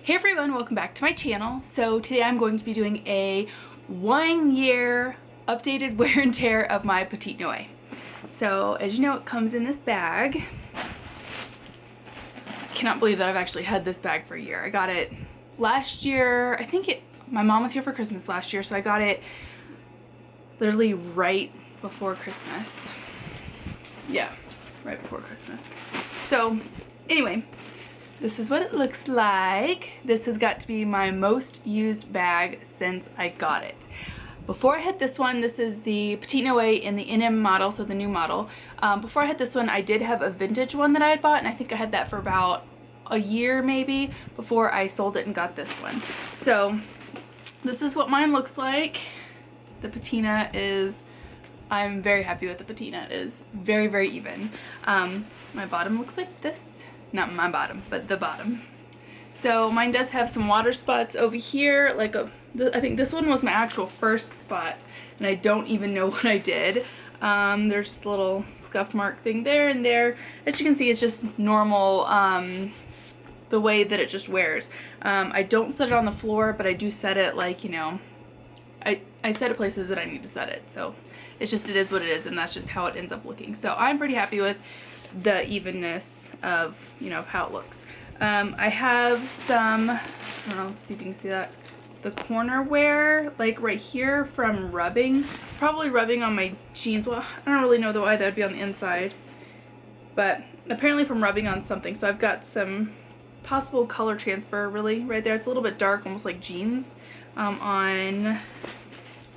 Hey everyone, welcome back to my channel. So today I'm going to be doing a 1 year updated wear and tear of my PETIT NOE. So as you know, it comes in this bag. I cannot believe that I've actually had this bag for a year. I got it last year. My mom was here for Christmas last year, so I got it literally right before Christmas. Yeah, right before Christmas. So anyway, this is what it looks like. This has got to be my most used bag since I got it. Before I had this one, this is the PETIT NOE in the NM model, so the new model. Before I had this one, I did have a vintage one that I had bought, and I think I had that for about a year maybe before I sold it and got this one. So this is what mine looks like. The patina is, I'm very happy with the patina. It is very, very even. My bottom looks like this. Not my bottom, but the bottom. So mine does have some water spots over here. I think this one was my actual first spot, and I don't even know what I did. There's just a little scuff mark thing there and there. As you can see, it's just normal, the way that it just wears. I don't set it on the floor, but I do set it like, you know, I set it places that I need to set it. So it is what it is, and that's just how it ends up looking. So I'm pretty happy with the evenness of, you know, how it looks. I have some, I don't know, see if you can see that, the corner wear, like right here from rubbing, probably rubbing on my jeans. Well, I don't really know why that would be on the inside, but apparently from rubbing on something. So I've got some possible color transfer really right there. It's a little bit dark, almost like jeans, on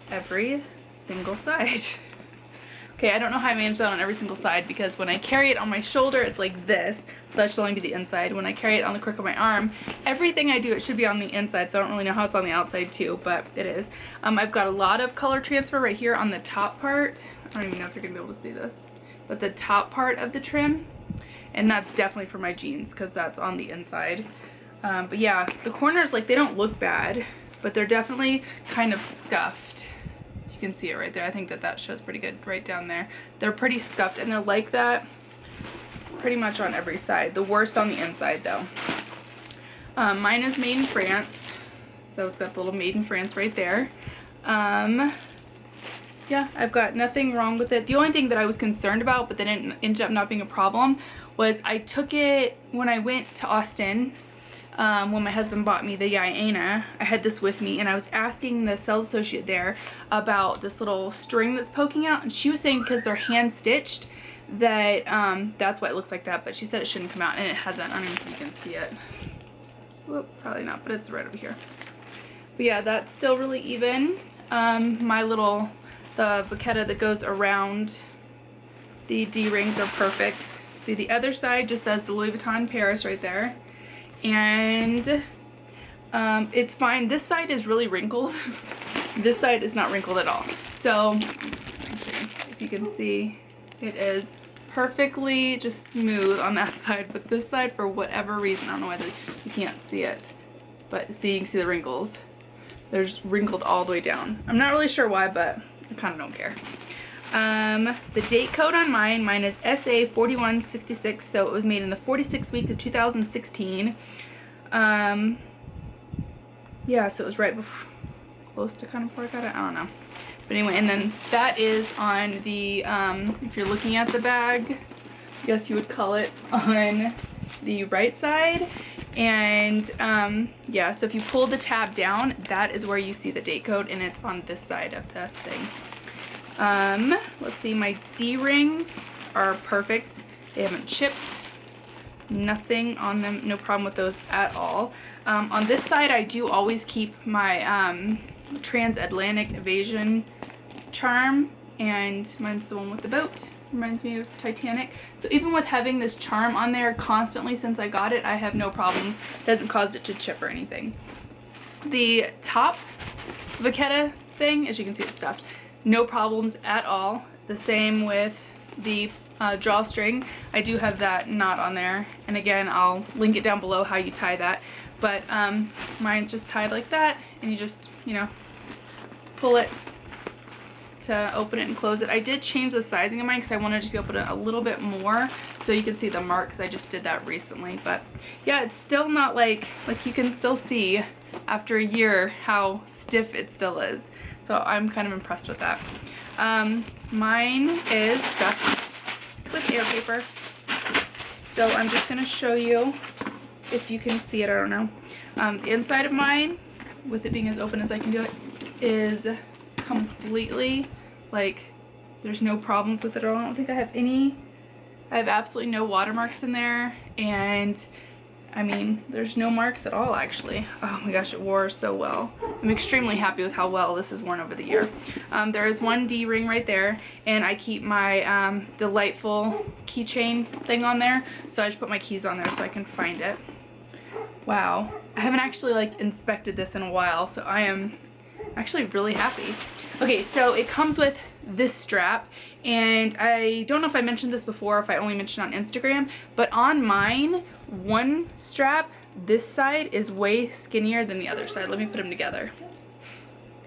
every single side. Okay, I don't know how I manage that on every single side, because when I carry it on my shoulder, it's like this, so that should only be the inside. When I carry it on the crook of my arm, everything I do, it should be on the inside, so I don't really know how it's on the outside too, but it is. I've got a lot of color transfer right here on the top part. I don't even know if you're gonna be able to see this, but the top part of the trim, and that's definitely for my jeans, because that's on the inside. But yeah, the corners, like, they don't look bad, but they're definitely kind of scuffed. You can see it right there. I think that shows pretty good right down there. They're pretty scuffed, and they're like that pretty much on every side. The worst on the inside though. Mine is made in France, so it's got the little made in France right there. Yeah, I've got nothing wrong with it. The only thing that I was concerned about, but then it ended up not being a problem, was I took it when I went to Austin. When my husband bought me the Guyana, I had this with me, and I was asking the sales associate there about this little string that's poking out, and she was saying because they're hand stitched that that's why it looks like that, but she said it shouldn't come out, and it hasn't. I don't know if you can see it. Whoop, probably not, but it's right over here. But yeah, that's still really even. The vachetta that goes around the D-rings are perfect. See, the other side just says the Louis Vuitton Paris right there. And it's fine. This side is really wrinkled. This side is not wrinkled at all. So if you can see, it is perfectly just smooth on that side, but this side, for whatever reason, I don't know whether you can't see it, but see, you can see the wrinkles. There's wrinkled all the way down. I'm not really sure why, but I kind of don't care. The date code on mine is SA4166, so it was made in the 46th week of 2016. Yeah, so it was right before, close to kind of before I got it, I don't know. But anyway, and then that is on the, if you're looking at the bag, I guess you would call it, on the right side. And yeah, so if you pull the tab down, that is where you see the date code, and it's on this side of the thing. Let's see, my D-rings are perfect. They haven't chipped, nothing on them, no problem with those at all. On this side, I do always keep my transatlantic evasion charm, and mine's the one with the boat. Reminds me of Titanic. So even with having this charm on there constantly since I got it, I have no problems. It hasn't caused it to chip or anything. The top vachetta thing, as you can see, it's stuffed. No problems at all. The same with the drawstring. I do have that knot on there, and again, I'll link it down below how you tie that. But mine's just tied like that, and you just, you know, pull it to open it and close it. I did change the sizing of mine because I wanted to be able to a little bit more so you can see the mark, because I just did that recently. But yeah, it's still not like you can still see after a year how stiff it still is. So I'm kind of impressed with that. Mine is stuffed with air paper. So I'm just going to show you if you can see it, I don't know. The inside of mine, with it being as open as I can do it, is completely, like, there's no problems with it at all. I don't think I have any. I have absolutely no watermarks in there, and I mean, there's no marks at all actually. Oh my gosh, it wore so well. I'm extremely happy with how well this has worn over the year. There is one D ring right there, and I keep my delightful keychain thing on there, so I just put my keys on there so I can find it. Wow, I haven't actually like inspected this in a while, so I am actually really happy. Okay, so it comes with this strap, and I don't know if I mentioned this before, if I only mentioned it on Instagram, but on mine, one strap, this side is way skinnier than the other side. Let me put them together.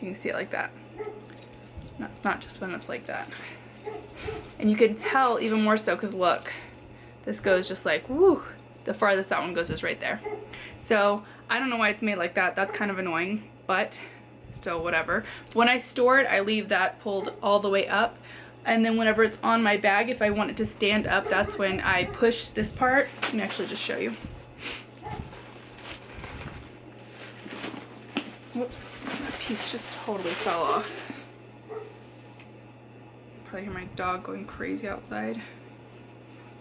You can see it like that. That's not just when it's like that. And you can tell even more so because look, this goes just like, woo, the farthest that one goes is right there. So I don't know why it's made like that. That's kind of annoying, but still whatever. When I store it, I leave that pulled all the way up, and then whenever it's on my bag, if I want it to stand up, that's when I push this part. Let me actually just show you. Whoops, that piece just totally fell off. Probably hear my dog going crazy outside.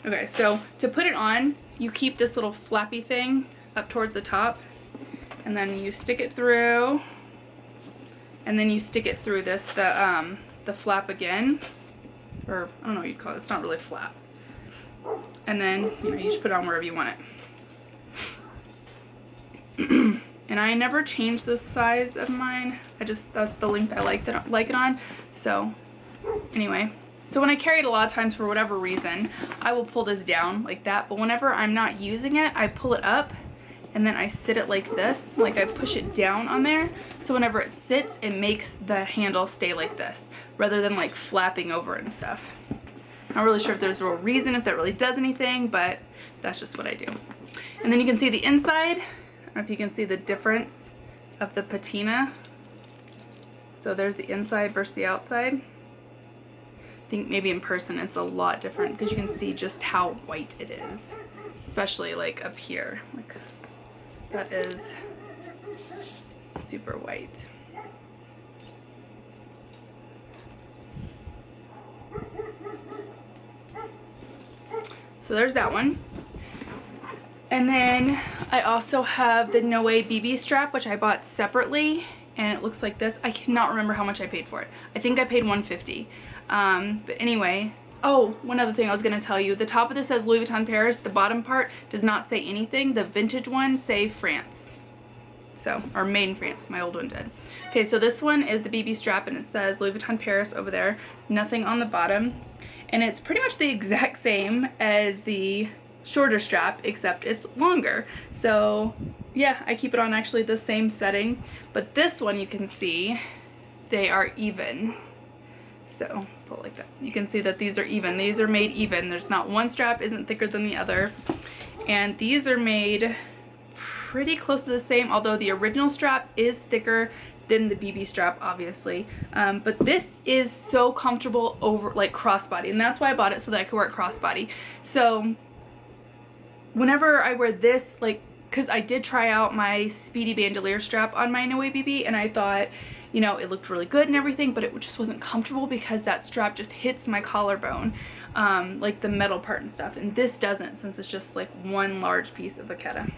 Okay, so to put it on, you keep this little flappy thing up towards the top, and then you stick it through, and then you stick it through this, the flap again, or I don't know what you'd call it, it's not really flap. And then you just put it on wherever you want it. And I never change the size of mine. That's the length I like it on. So anyway, so when I carry it a lot of times for whatever reason, I will pull this down like that, but whenever I'm not using it, I pull it up and then I sit it like this, like I push it down on there. So whenever it sits, it makes the handle stay like this, rather than like flapping over it and stuff. Not really sure if there's a real reason, if that really does anything, but that's just what I do. And then you can see the inside. I don't know if you can see the difference of the patina. So there's the inside versus the outside. I think maybe in person it's a lot different because you can see just how white it is, especially like up here. Like that is super white. So there's that one. And then I also have the Noe BB strap, which I bought separately, and it looks like this. I cannot remember how much I paid for it. I think I paid $150. But anyway, oh, one other thing I was gonna tell you. The top of this says Louis Vuitton Paris. The bottom part does not say anything. The vintage ones say France. So, or made in France, my old one did. Okay, so this one is the BB strap, and it says Louis Vuitton Paris over there. Nothing on the bottom. And it's pretty much the exact same as the shorter strap, except it's longer. So yeah, I keep it on actually the same setting, but this one you can see they are even. So pull like that. You can see that these are even. These are made even. There's not one strap isn't thicker than the other, and these are made pretty close to the same, although the original strap is thicker than the BB strap, obviously. But this is so comfortable over like crossbody, and that's why I bought it, so that I could wear it crossbody. So whenever I wear this, like, because I did try out my Speedy Bandolier strap on my Noe BB, and I thought, you know, it looked really good and everything, but it just wasn't comfortable because that strap just hits my collarbone, like the metal part and stuff, and this doesn't, since it's just like one large piece of vachetta.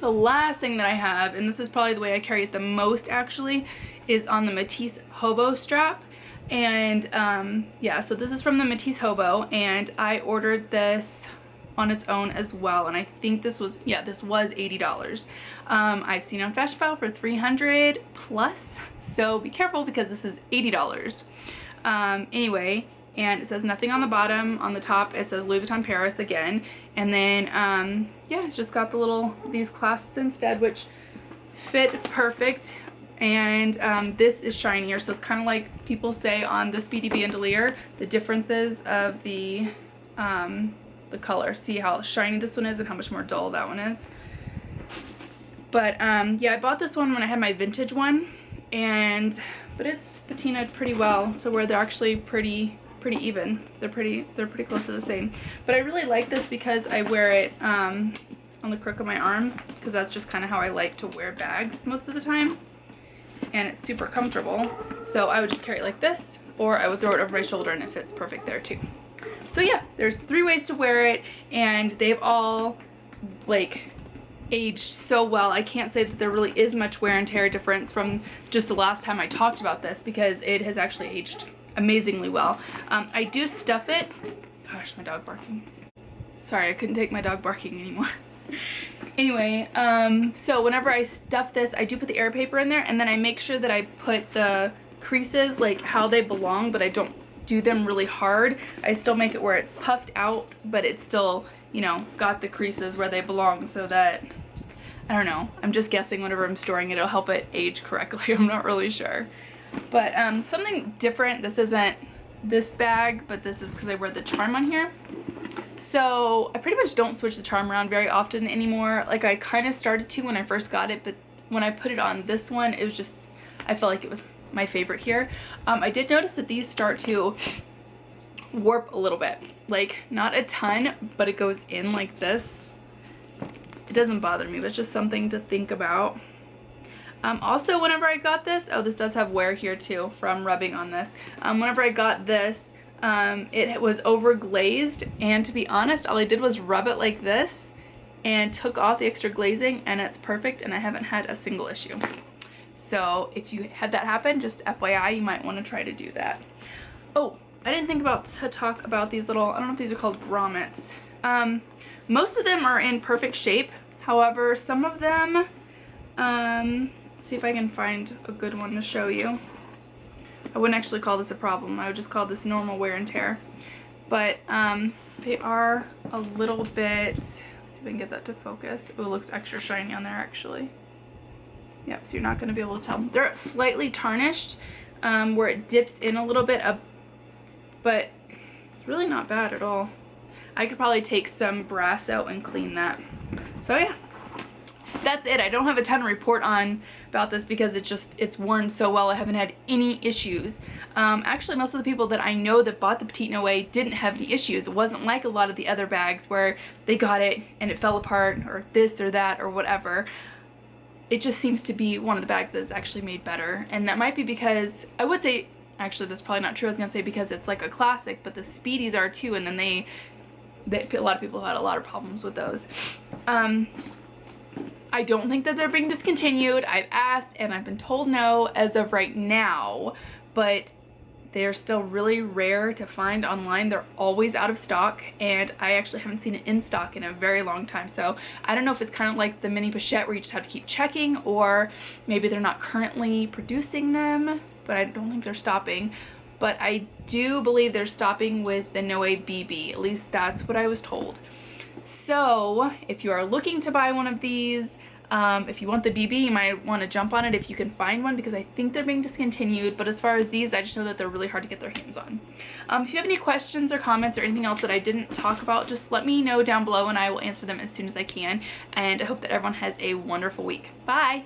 The last thing that I have, and this is probably the way I carry it the most actually, is on the Matisse Hobo strap. And yeah, so this is from the Matisse Hobo, and I ordered this on its own as well, and I think this was, yeah, this was $80. I've seen it on Fashionphile for $300 plus, so be careful because this is $80. Anyway, and it says nothing on the bottom. On the top it says Louis Vuitton Paris again, and then yeah, it's just got the little, these clasps instead, which fit perfect. and this is shinier, so it's kind of like people say on the Speedy Bandolier, the differences of the color. See how shiny this one is and how much more dull that one is. But yeah, I bought this one when I had my vintage one, but it's patinaed pretty well to where they're actually pretty even. They're pretty close to the same. But I really like this because I wear it on the crook of my arm, because that's just kind of how I like to wear bags most of the time, and it's super comfortable. So I would just carry it like this, or I would throw it over my shoulder and it fits perfect there too. So yeah, there's 3 ways to wear it, and they've all like aged so well. I can't say that there really is much wear and tear difference from just the last time I talked about this, because it has actually aged amazingly well. I do stuff it. Gosh, my dog barking. Sorry, I couldn't take my dog barking anymore. Anyway, so whenever I stuff this, I do put the air paper in there, and then I make sure that I put the creases like how they belong, but I don't do them really hard. I still make it where it's puffed out, but it's still, you know, got the creases where they belong, so that, I don't know, I'm just guessing whenever I'm storing it, it'll help it age correctly. I'm not really sure. But something different, this isn't this bag, but this is because I wear the charm on here. So I pretty much don't switch the charm around very often anymore. Like, I kind of started to when I first got it, but when I put it on this one, it was just, I felt like it was my favorite here. I did notice that these start to warp a little bit, like not a ton, but it goes in like this. It doesn't bother me, but it's just something to think about. Also, whenever I got this, oh, this does have wear here too from rubbing on this. Whenever I got this, it was over glazed, and to be honest, all I did was rub it like this and took off the extra glazing, and it's perfect, and I haven't had a single issue. So if you had that happen, just FYI, you might want to try to do that. Oh, I didn't think about to talk about these little, I don't know if these are called grommets. Most of them are in perfect shape. However, some of them, let's see if I can find a good one to show you. I wouldn't actually call this a problem. I would just call this normal wear and tear. But they are a little bit, let's see if I can get that to focus. Oh, it looks extra shiny on there actually. Yep, so you're not going to be able to tell. They're slightly tarnished where it dips in a little bit, but it's really not bad at all. I could probably take some brass out and clean that. So yeah, that's it. I don't have a ton to report on about this because it's worn so well. I haven't had any issues. Actually, most of the people that I know that bought the PETIT NOE didn't have any issues. It wasn't like a lot of the other bags where they got it and it fell apart or this or that or whatever. It just seems to be one of the bags that is actually made better, and that might be because, I would say, actually that's probably not true, I was gonna say because it's like a classic, but the Speedies are too, and then a lot of people had a lot of problems with those. I don't think that they're being discontinued. I've asked and I've been told no as of right now, but they're still really rare to find online. They're always out of stock, and I actually haven't seen it in stock in a very long time. So I don't know if it's kind of like the mini pochette where you just have to keep checking, or maybe they're not currently producing them, but I don't think they're stopping. But I do believe they're stopping with the Noe BB. At least that's what I was told. So if you are looking to buy one of these, if you want the BB, you might want to jump on it if you can find one, because I think they're being discontinued. But as far as these, I just know that they're really hard to get their hands on. If you have any questions or comments or anything else that I didn't talk about, just let me know down below and I will answer them as soon as I can. And I hope that everyone has a wonderful week. Bye!